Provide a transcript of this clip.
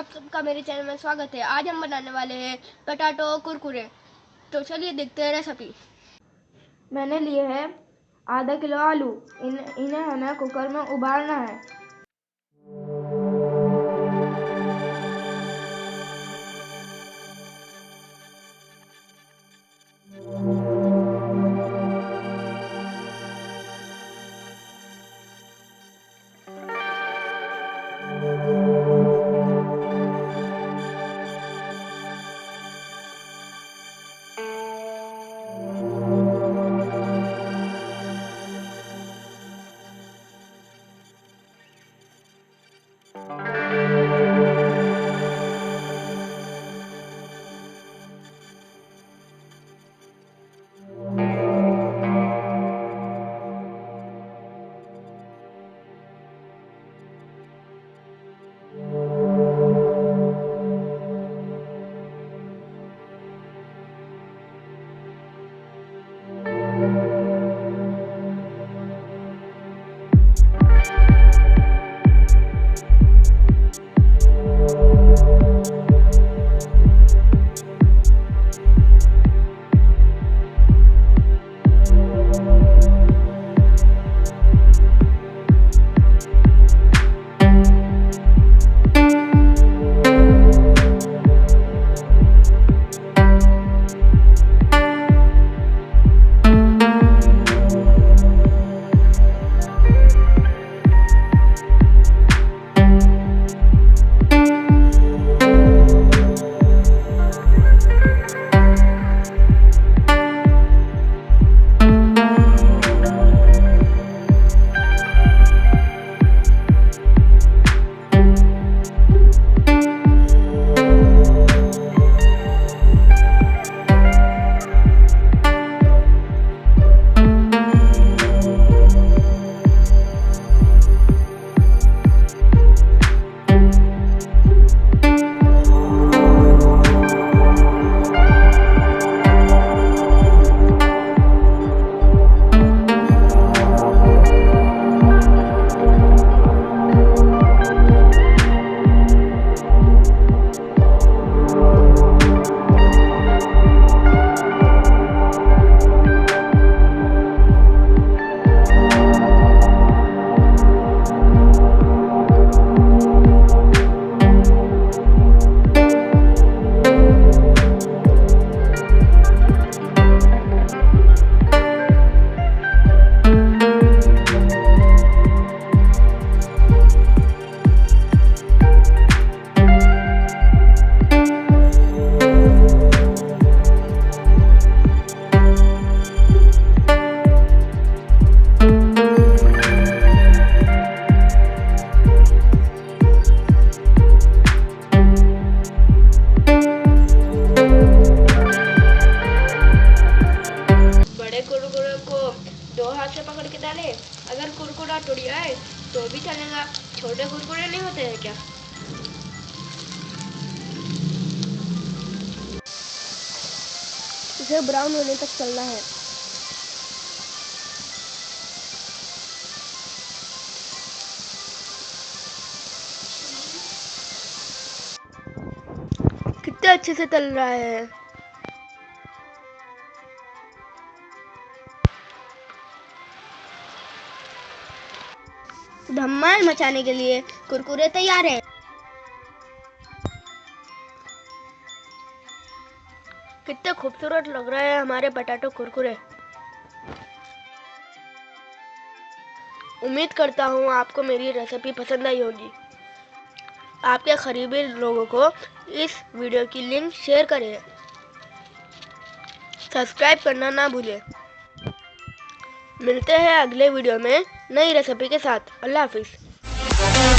आप सबका मेरे चैनल में स्वागत है। आज हम बनाने वाले हैं पटाटो कुरकुरे। तो चलिए देखते हैं रेसिपी। मैंने लिए हैं आधा किलो आलू। इन्हें हमें कुकर में उबालना है। कुरकुरे को दो हाथ से पकड़ के डाले। अगर कुरकुरा टूट जाए तो भी चलेगा। छोटे कुरकुरे नहीं होते हैं क्या? इसे ब्राउन होने तक चलना है। कितने अच्छे से तल रहा है। धमाल मचाने के लिए कुरकुरे तैयार है। कितने खूबसूरत लग रहे हैं हमारे पटाटो कुरकुरे। उम्मीद करता हूँ आपको मेरी रेसिपी पसंद आई होगी। आपके करीबी लोगों को इस वीडियो की लिंक शेयर करें। सब्सक्राइब करना ना भूलें। मिलते हैं अगले वीडियो में नई रेसिपी के साथ। अल्लाह हाफिज़।